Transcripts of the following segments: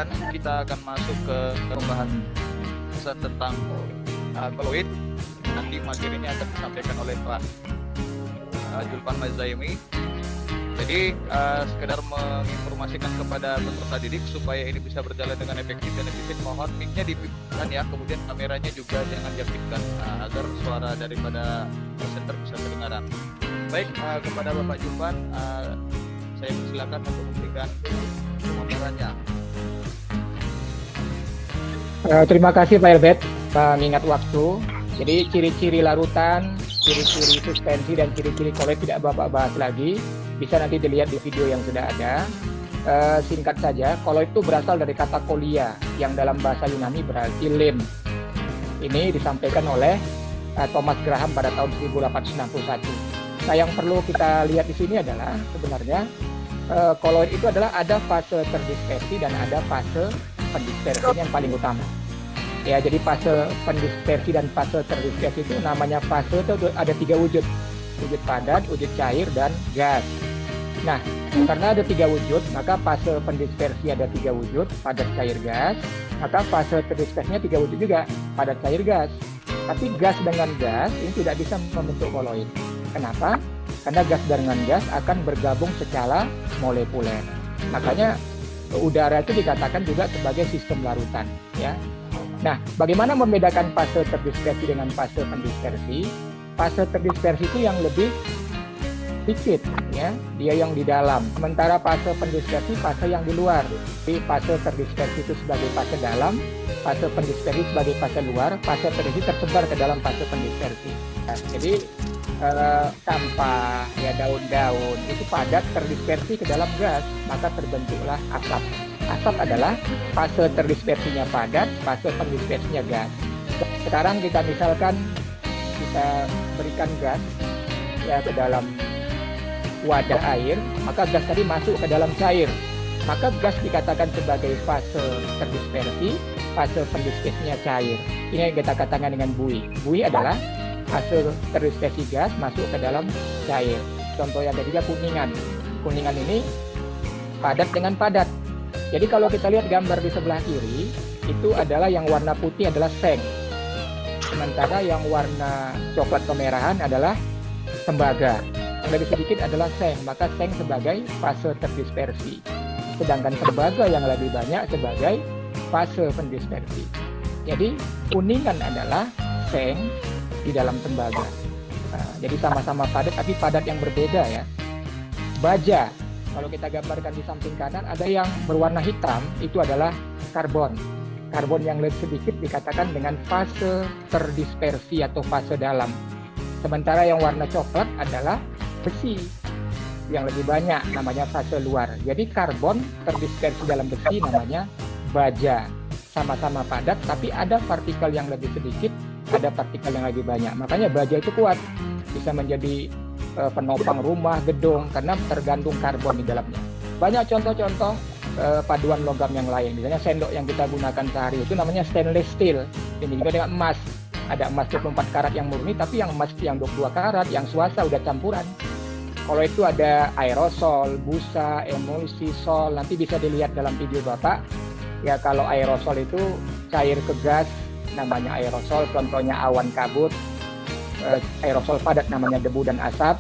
perkenalkan, kita akan masuk ke pembahasan tentang koloid. Nanti materinya akan disampaikan oleh Pak Julpan Mazaimi. Jadi sekedar menginformasikan kepada peserta didik supaya ini bisa berjalan dengan efektif dan efisien, mohon mic-nya dipikirkan ya, kemudian kameranya juga jangan diaktifkan agar suara daripada presenter bisa terdengar. Baik, kepada Bapak Julpan, saya persilakan untuk memberikan pemaparannya. Terima kasih Pak Elbet, mengingat waktu. Jadi ciri-ciri larutan, ciri-ciri suspensi, dan ciri-ciri koloid tidak Bapak bahas lagi. Bisa nanti dilihat di video yang sudah ada. Singkat saja, koloid itu berasal dari kata kolia, yang dalam bahasa Yunani berarti lem. Ini disampaikan oleh Thomas Graham pada tahun 1861. Nah, yang perlu kita lihat di sini adalah sebenarnya koloid itu adalah ada fase terdispersi dan ada fase pendispersi yang paling utama. Ya, jadi fase pendispersi dan fase terdispersi itu namanya fase itu ada 3 wujud. Wujud padat, wujud cair, dan gas. Nah, karena ada 3 wujud, maka fase pendispersi ada 3 wujud, padat, cair, gas. Maka fase terdispersinya 3 wujud juga, padat, cair, gas. Tapi gas dengan gas ini tidak bisa membentuk koloid. Kenapa? Karena gas dengan gas akan bergabung secara molekuler. Makanya udara itu dikatakan juga sebagai sistem larutan. Ya. Nah, bagaimana membedakan fase terdispersi dengan fase pendispersi? Fase terdispersi itu yang lebih sedikit, ya, dia yang di dalam. Sementara fase pendispersi fase yang di luar. Jadi fase terdispersi itu sebagai fase dalam, fase pendispersi sebagai fase luar, fase terdispersi tersebar ke dalam fase pendispersi. Nah, jadi sampah, ya, daun-daun itu padat terdispersi ke dalam gas, maka terbentuklah asap. Asap adalah fase terdispersinya padat, fase pendispersinya gas. Sekarang kita misalkan kita berikan gas ya ke dalam wadah air, maka gas tadi masuk ke dalam cair. Maka gas dikatakan sebagai fase terdispersi, fase pendispersinya cair. Ini yang kita katakan dengan buih. Buih adalah fase terdispersi gas masuk ke dalam cair. Contoh yang ketiga kuningan. Kuningan ini padat dengan padat. Jadi kalau kita lihat gambar di sebelah kiri, itu adalah yang warna putih adalah seng. Sementara yang warna coklat kemerahan adalah tembaga. Yang lebih sedikit adalah seng, maka seng sebagai fase terdispersi. Sedangkan tembaga yang lebih banyak sebagai fase pendispersi. Jadi kuningan adalah seng di dalam tembaga. Nah, jadi sama-sama padat, tapi padat yang berbeda ya. Baja, kalau kita gambarkan di samping kanan, ada yang berwarna hitam, itu adalah karbon. Karbon yang lebih sedikit dikatakan dengan fase terdispersi atau fase dalam. Sementara yang warna coklat adalah besi, yang lebih banyak namanya fase luar. Jadi karbon terdispersi dalam besi namanya baja. Sama-sama padat, tapi ada partikel yang lebih sedikit, ada partikel yang lebih banyak. Makanya baja itu kuat, bisa menjadi penopang rumah, gedung, karena tergantung karbon di dalamnya. Banyak contoh-contoh paduan logam yang lain. Misalnya sendok yang kita gunakan sehari itu namanya stainless steel. Ini juga dengan emas. Ada emas 24 karat yang murni, tapi yang emas yang 22 karat, yang swasta udah campuran. Kalau itu ada aerosol, busa, emulsi, sol. Nanti bisa dilihat dalam video Bapak. Ya, kalau aerosol itu cair ke gas, namanya aerosol. Contohnya awan kabut. Aerosol padat namanya debu dan asap.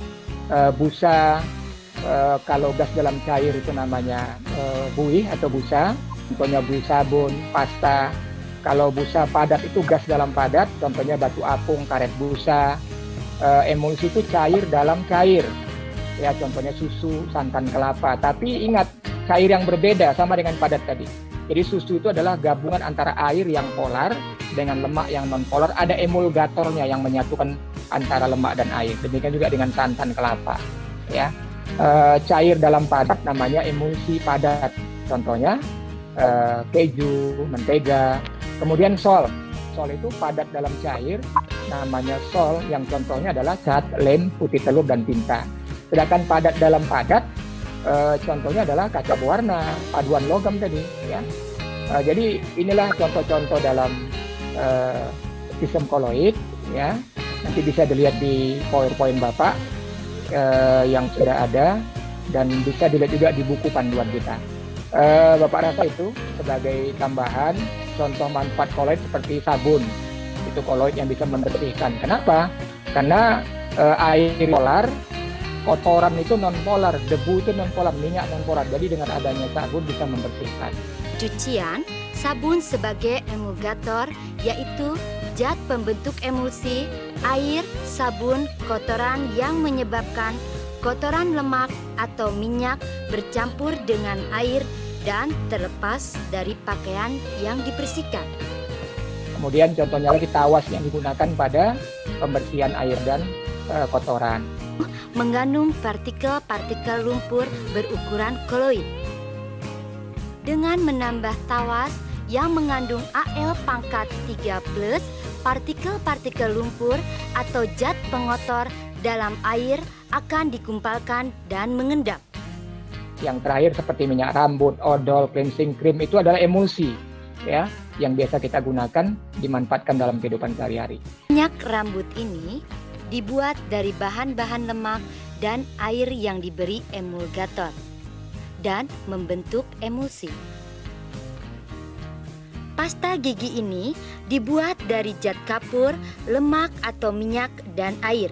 Busa, kalau gas dalam cair itu namanya buih atau busa. Contohnya buih sabun, pasta. Kalau busa padat itu gas dalam padat, contohnya batu apung, karet busa. Emulsi itu cair dalam cair. Ya, contohnya susu, santan kelapa. Tapi ingat, cair yang berbeda sama dengan padat tadi. Jadi susu itu adalah gabungan antara air yang polar dengan lemak yang non-polar. Ada emulgatornya yang menyatukan antara lemak dan air. Demikian juga dengan santan kelapa. Ya, cair dalam padat namanya emulsi padat. Contohnya keju, mentega. Kemudian sol. Sol itu padat dalam cair, namanya sol. Yang contohnya adalah cat, lem, putih telur, dan tinta. Sedangkan padat dalam padat, contohnya adalah kaca pewarna, paduan logam tadi. Ya. Jadi inilah contoh-contoh dalam sistem koloid. Ya. Nanti bisa dilihat di PowerPoint Bapak yang sudah ada, dan bisa dilihat juga di buku panduan kita. Bapak rasa itu sebagai tambahan contoh manfaat koloid seperti sabun. Itu koloid yang bisa membersihkan. Kenapa? Karena air polar, kotoran itu non polar, debu itu non polar, minyak non polar. Jadi dengan adanya sabun bisa membersihkan. Cucian, sabun sebagai emulgator, yaitu zat pembentuk emulsi, air, sabun, kotoran yang menyebabkan kotoran lemak atau minyak bercampur dengan air dan terlepas dari pakaian yang dibersihkan. Kemudian contohnya lagi tawas yang digunakan pada pembersihan air dan kotoran. Mengandung partikel-partikel lumpur berukuran koloid. Dengan menambah tawas yang mengandung Al pangkat 3+, partikel-partikel lumpur atau zat pengotor dalam air akan dikumpalkan dan mengendap. Yang terakhir seperti minyak rambut, odol, cleansing cream itu adalah emulsi, ya, yang biasa kita gunakan dimanfaatkan dalam kehidupan sehari-hari. Minyak rambut ini dibuat dari bahan-bahan lemak dan air yang diberi emulgator dan membentuk emulsi. Pasta gigi ini dibuat dari zat kapur, lemak atau minyak dan air.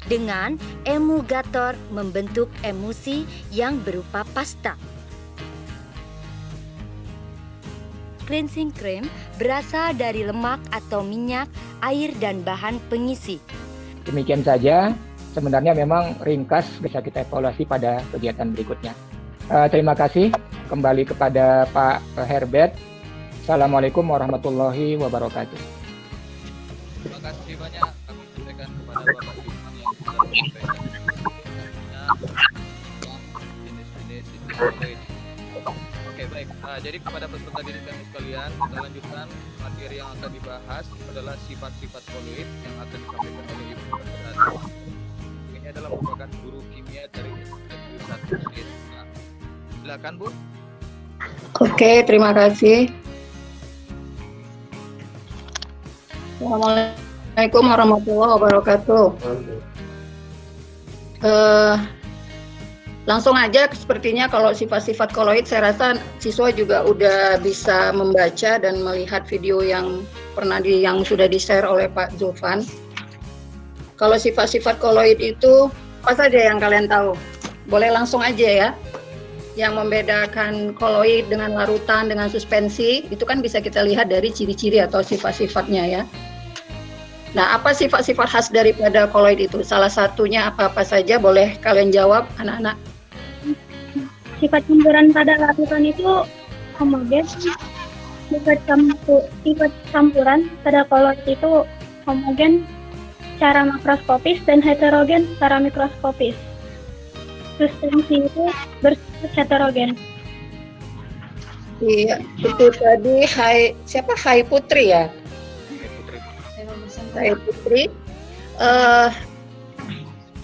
Dengan emulgator membentuk emulsi yang berupa pasta. Cleansing cream berasal dari lemak atau minyak, air dan bahan pengisi. Demikian saja, sebenarnya memang ringkas bisa kita evaluasi pada kegiatan berikutnya. Terima kasih kembali kepada Pak Herbert. Assalamualaikum warahmatullahi wabarakatuh. Terima kasih banyak kami sampaikan kepada Bapak Zulfan yang sudah menyampaikan jenis-jenis koloid. Oke, baik. Jadi kepada peserta didik kami sekalian, kita lanjutkan materi yang akan dibahas adalah sifat-sifat koloid yang akan disampaikan oleh Ibu Perhati. Ini adalah merupakan guru kimia dari SMU 1 Unit. Silakan, Bu. Oke, terima kasih. Assalamualaikum warahmatullahi wabarakatuh. Langsung aja, sepertinya kalau sifat-sifat koloid saya rasa siswa juga udah bisa membaca dan melihat video yang yang sudah di-share oleh Pak Zulfan. Kalau sifat-sifat koloid itu apa saja yang kalian tahu? Boleh langsung aja ya. Yang membedakan koloid dengan larutan dengan suspensi itu kan bisa kita lihat dari ciri-ciri atau sifat-sifatnya ya. Nah, apa sifat-sifat khas daripada koloid itu? Salah satunya apa-apa saja, boleh kalian jawab anak-anak. Sifat campuran pada larutan itu homogen. Sifat campuran pada koloid itu homogen secara makroskopis dan heterogen secara mikroskopis. Suspensi itu bersifat heterogen. Iya, itu tadi Hai Putri ya? Hai Putri.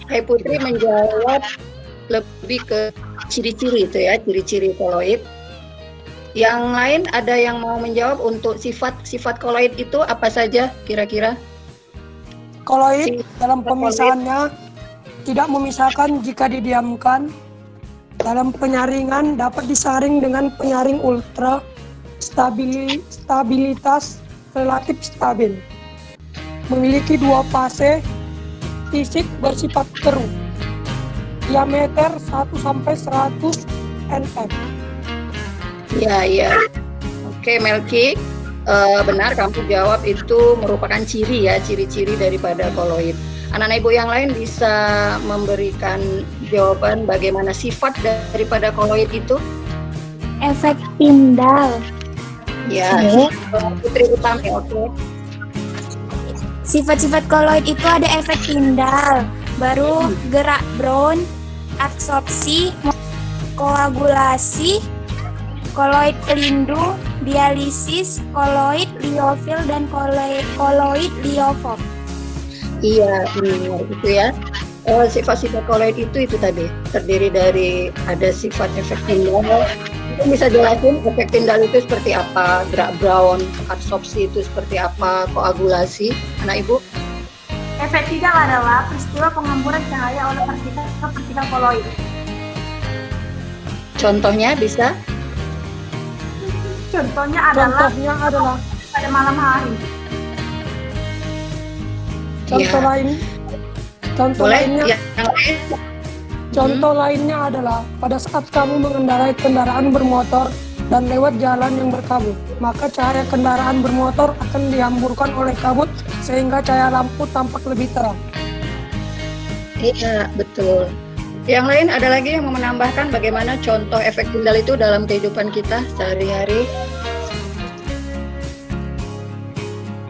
Hai Putri menjawab lebih ke ciri-ciri itu ya, ciri-ciri koloid. Yang lain ada yang mau menjawab untuk sifat koloid itu apa saja kira-kira? Koloid dalam pemisahannya tidak memisahkan jika didiamkan. Dalam penyaringan dapat disaring dengan penyaring ultra, stabilitas relatif stabil. Memiliki dua fase, fisik bersifat keruh. Diameter 1-100 nm. Ya. Oke, Melki, benar kamu jawab itu merupakan ciri-ciri daripada koloid. Anak-anak ibu yang lain bisa memberikan jawaban bagaimana sifat daripada koloid itu? Efek pindal. Ya, Putri Utami, oke. Sifat-sifat koloid itu ada efek pindal, baru gerak Brown, absorpsi, koagulasi, koloid pelindung, dialisis, koloid liofil, dan koloid liofob. Iya, itu ya. Sifat-sifat koloid itu tadi terdiri dari ada sifat efek pindal. Itu bisa jelasin efek pindal itu seperti apa, gerak Brown, absorpsi itu seperti apa, koagulasi, anak ibu? Efek pindal adalah peristiwa penghamburan cahaya oleh partikel koloid. Contohnya bisa? contohnya adalah Contohnya adalah pada malam hari. contoh Ya. lain. Contoh Boleh? lainnya, Ya, yang lain? contoh lainnya adalah pada saat kamu mengendarai kendaraan bermotor dan lewat jalan yang berkabut, maka cahaya kendaraan bermotor akan dihamburkan oleh kabut sehingga cahaya lampu tampak lebih terang. Iya, betul. Yang lain ada lagi yang mau menambahkan bagaimana contoh efek tindal itu dalam kehidupan kita sehari-hari?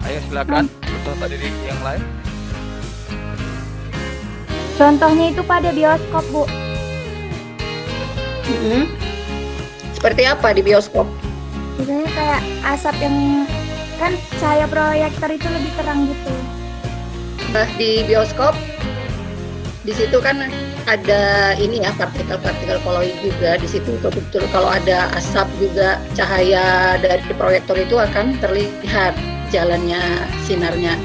Ayo silakan. Contoh tadi yang lain. Contohnya itu pada bioskop, Bu. Seperti apa di bioskop? Misalnya kayak asap yang kan cahaya proyektor itu lebih terang gitu. Nah, di bioskop di situ kan ada ini ya partikel-partikel koloid juga di situ. Betul kalau ada asap juga cahaya dari proyektor itu akan terlihat jalannya sinarnya.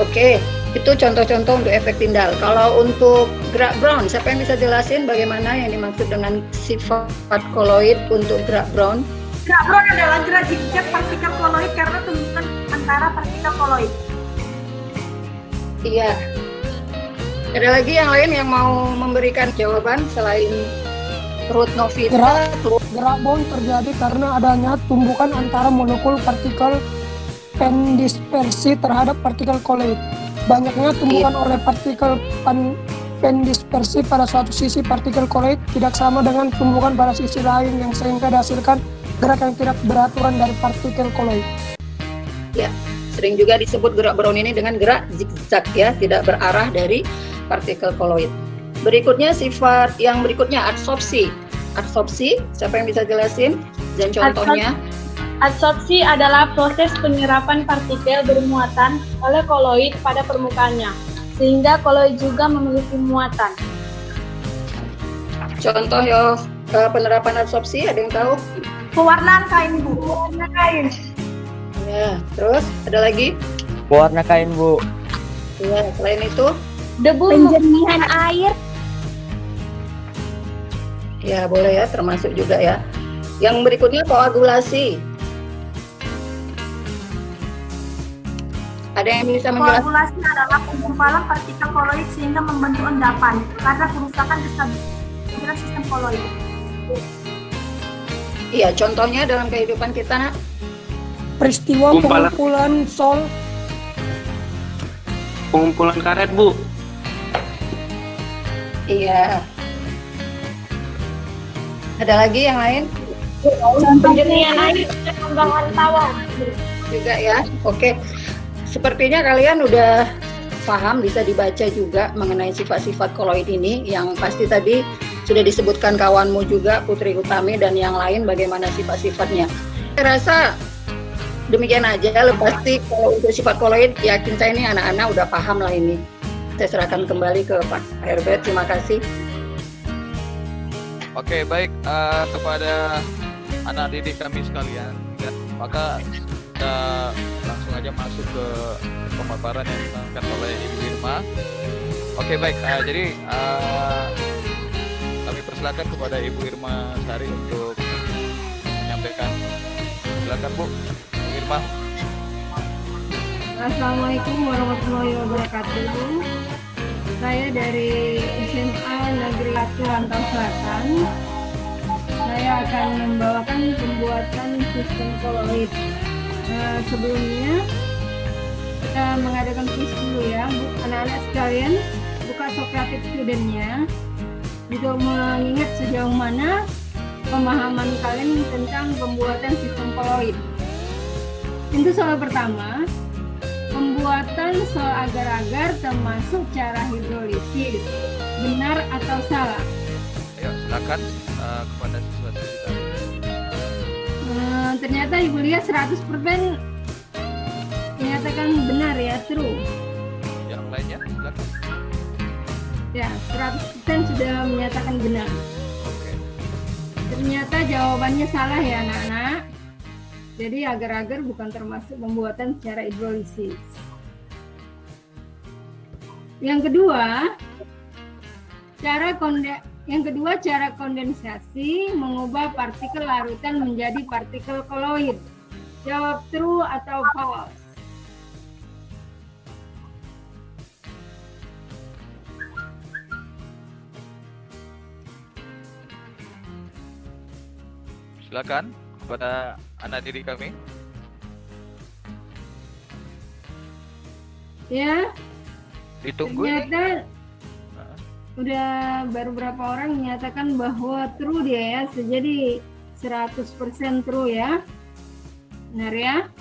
Oke, itu contoh-contoh untuk efek tindal. Kalau untuk gerak Brown, siapa yang bisa jelasin bagaimana yang dimaksud dengan sifat koloid untuk gerak Brown? Gerak Brown adalah gerak zigzag partikel koloid karena tumbukan antara partikel koloid. Iya. Ada lagi yang lain yang mau memberikan jawaban selain Ruth Novita? Gerak Brown terjadi karena adanya tumbukan antara molekul partikel pendispersi terhadap partikel koloid. Banyaknya tumbukan oleh partikel pendispersi pada suatu sisi partikel koloid tidak sama dengan tumbukan pada sisi lain yang sehingga dihasilkan gerak yang tidak beraturan dari partikel koloid. Ya, sering juga disebut gerak Brown ini dengan gerak zigzag ya, tidak berarah dari partikel koloid. Berikutnya sifat yang berikutnya adsorpsi. Adsorpsi, siapa yang bisa jelasin? Dan contohnya? Adsorpsi adalah proses penyerapan partikel bermuatan oleh koloid pada permukaannya, sehingga koloid juga memiliki muatan. Contoh ya penerapan adsorpsi, ada yang tahu? Pewarnaan kain, Bu. Warna kain. Ya, terus ada lagi? Warna kain, Bu. Ya, selain itu? Debu Penjernihan air. Ya, boleh ya, termasuk juga ya. Yang berikutnya koagulasi. Ada yang bisa menjelaskan? Koagulasi adalah penggumpalan partikel koloid sehingga membentuk endapan karena kerusakan kestabilan sistem koloid. Iya, contohnya dalam kehidupan kita, Nak. Peristiwa pengumpulan Pengumpulan karet, Bu. Iya. Ada lagi yang lain? Penjernihan air dan pengembangan tawon. Juga ya. Oke. Sepertinya kalian udah paham, bisa dibaca juga mengenai sifat-sifat koloid ini yang pasti tadi sudah disebutkan kawanmu juga, Putri Utami dan yang lain bagaimana sifat-sifatnya. Saya rasa demikian aja. Pasti kalau untuk sifat koloid yakin saya ini anak-anak udah paham lah ini. Saya serahkan kembali ke Pak Herbert. Terima kasih. Oke, baik kepada anak didik kami sekalian. Ya, maka kita langsung aja masuk ke pemaparan yang disampaikan oleh Ibu Irma. Oke, baik. Jadi kami persilakan kepada Ibu Irma Sari untuk menyampaikan. Silakan, Bu. Bu Irma. Assalamualaikum warahmatullahi wabarakatuh. Saya dari SMA Negeri 1 Rantau Selatan. Saya akan membawakan pembuatan sistem koloid. Sebelumnya kita mengadakan quiz dulu ya, anak-anak sekalian. Buka Socrative Student-nya untuk mengingat sejauh mana pemahaman kalian tentang pembuatan sistem koloid. Untuk soal pertama, pembuatan sol agar-agar termasuk cara hidrolisis, benar atau salah? Ayo, silakan kepada siswa-siswi kita. Ternyata Ibu lihat 100% dinyatakan benar ya, true. Yang lainnya, silakan. Ya, 100% sudah menyatakan benar. Oke. Ternyata jawabannya salah ya anak-anak. Jadi agar-agar bukan termasuk pembuatan secara hidrolisis. Yang kedua, cara Yang kedua, cara kondensasi mengubah partikel larutan menjadi partikel koloid. Jawab true atau false. Silakan kepada anak didik kami. Ya, Ditunggu ini. ternyata udah baru berapa orang menyatakan bahwa true dia ya. Jadi 100% true ya. Benar ya?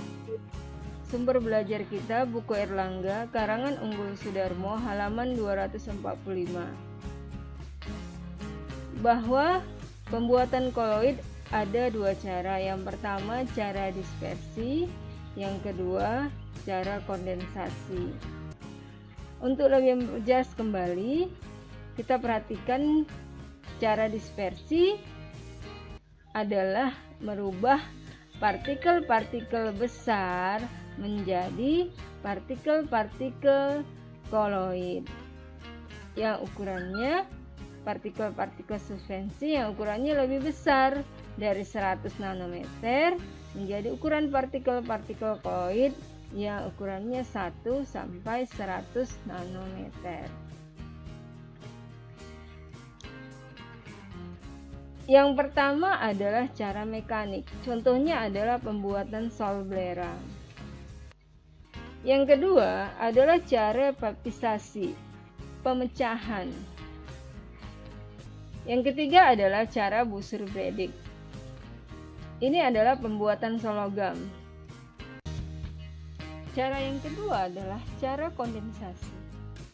Sumber belajar kita buku Erlangga, karangan Unggul Sudarmo, halaman 245. Bahwa pembuatan koloid ada dua cara. Yang pertama cara dispersi, yang kedua cara kondensasi. Untuk lebih jelas kembali, kita perhatikan cara dispersi adalah merubah partikel-partikel besar menjadi partikel-partikel koloid yang ukurannya partikel-partikel suspensi yang ukurannya lebih besar dari 100 nanometer menjadi ukuran partikel-partikel koloid yang ukurannya 1 sampai 100 nanometer. Yang pertama adalah cara mekanik. Contohnya adalah pembuatan solblera. Yang kedua adalah cara papisasi, pemecahan. Yang ketiga adalah cara busur bedik. Ini adalah pembuatan sologam. Cara yang kedua adalah cara kondensasi.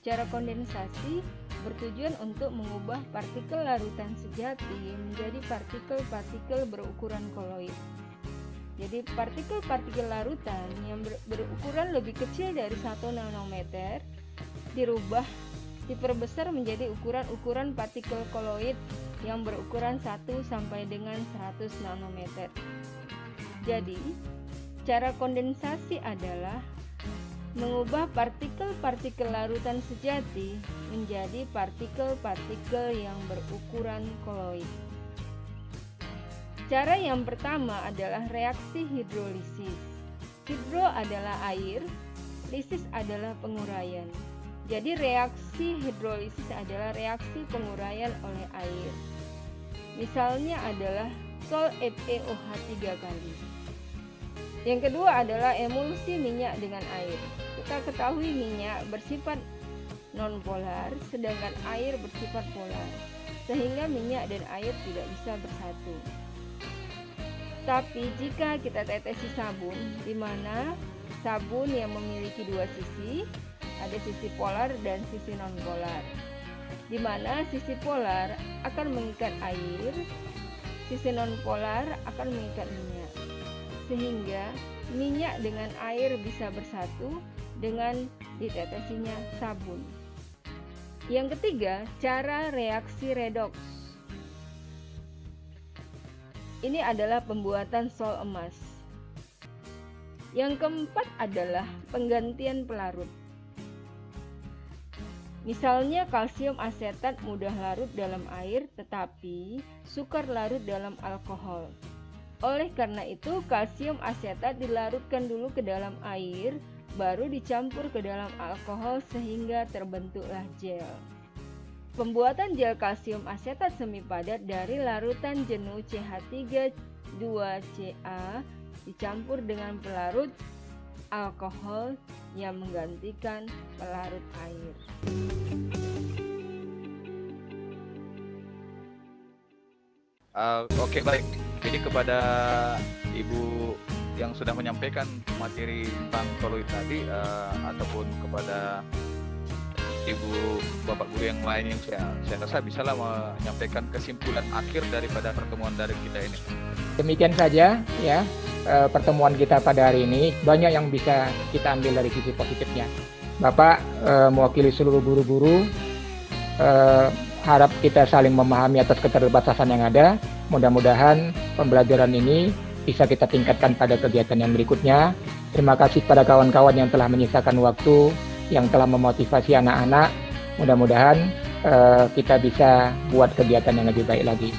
Cara kondensasi bertujuan untuk mengubah partikel larutan sejati menjadi partikel-partikel berukuran koloid. Jadi partikel-partikel larutan yang berukuran lebih kecil dari 1 nanometer diperbesar menjadi ukuran-ukuran partikel koloid yang berukuran 1 sampai dengan 100 nanometer. Jadi, cara kondensasi adalah mengubah partikel-partikel larutan sejati menjadi partikel-partikel yang berukuran koloid. Cara yang pertama adalah reaksi hidrolisis. Hidro adalah air, lisis adalah penguraian. Jadi reaksi hidrolisis adalah reaksi penguraian oleh air. Misalnya adalah Sol FeOH 3 kali. Yang kedua adalah emulsi minyak dengan air. Kita ketahui minyak bersifat nonpolar, sedangkan air bersifat polar, sehingga minyak dan air tidak bisa bersatu. Tapi jika kita tetesi sabun, di mana sabun yang memiliki dua sisi, ada sisi polar dan sisi nonpolar, di mana sisi polar akan mengikat air, sisi nonpolar akan mengikat minyak, sehingga minyak dengan air bisa bersatu dengan ditetesinya sabun. Yang ketiga, cara reaksi redoks. Ini adalah pembuatan sol emas. Yang keempat adalah penggantian pelarut. Misalnya kalsium asetat mudah larut dalam air, tetapi sukar larut dalam alkohol. Oleh karena itu, kalsium asetat dilarutkan dulu ke dalam air, baru dicampur ke dalam alkohol sehingga terbentuklah gel. Pembuatan gel kalsium asetat semi padat dari larutan jenuh CH3,2Ca dicampur dengan pelarut alkohol yang menggantikan pelarut air. Oke, baik. Jadi kepada Ibu yang sudah menyampaikan materi tentang koloid tadi, ataupun kepada Ibu Bapak Guru yang lain yang saya rasa bisalah menyampaikan kesimpulan akhir daripada pertemuan daring kita ini. Demikian saja ya pertemuan kita pada hari ini. Banyak yang bisa kita ambil dari sisi positifnya. Bapak mewakili seluruh guru-guru, harap kita saling memahami atas keterbatasan yang ada. Mudah-mudahan pembelajaran ini bisa kita tingkatkan pada kegiatan yang berikutnya. Terima kasih pada kawan-kawan yang telah menyisakan waktu, yang telah memotivasi anak-anak. Mudah-mudahan kita bisa buat kegiatan yang lebih baik lagi.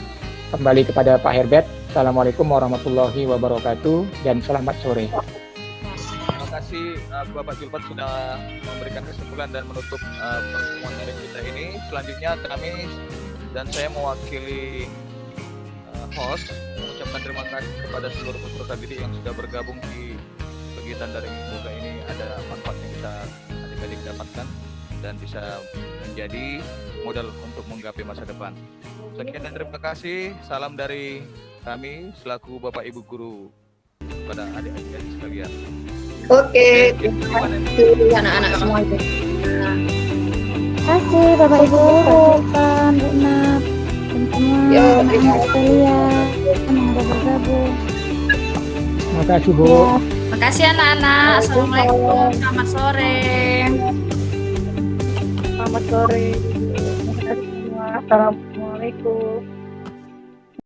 Kembali kepada Pak Herbert. Assalamualaikum warahmatullahi wabarakatuh dan selamat sore. Terima kasih Bapak Julpan sudah memberikan kesimpulan dan menutup pertemuan dari kita ini. Selanjutnya kami dan saya mewakili host mengucapkan terima kasih kepada seluruh peserta didik yang sudah bergabung di kegiatan dari Semoga ini ada manfaat yang kita adik-adik dapatkan dan bisa menjadi modal untuk menggapai masa depan. Sekian dan terima kasih. Salam dari kami selaku Bapak Ibu Guru kepada adik-adik sekalian. Oke, terima kasih anak-anak semua. Terima kasih Bapak Ibu guru, Pak, Bu Nap, dan semua Yo, anak-anak sekalian yang udah bergabung. Terima kasih Bu. Ya, Terima kasih anak-anak. Assalamualaikum. Selamat sore. Selamat sore. Assalamualaikum.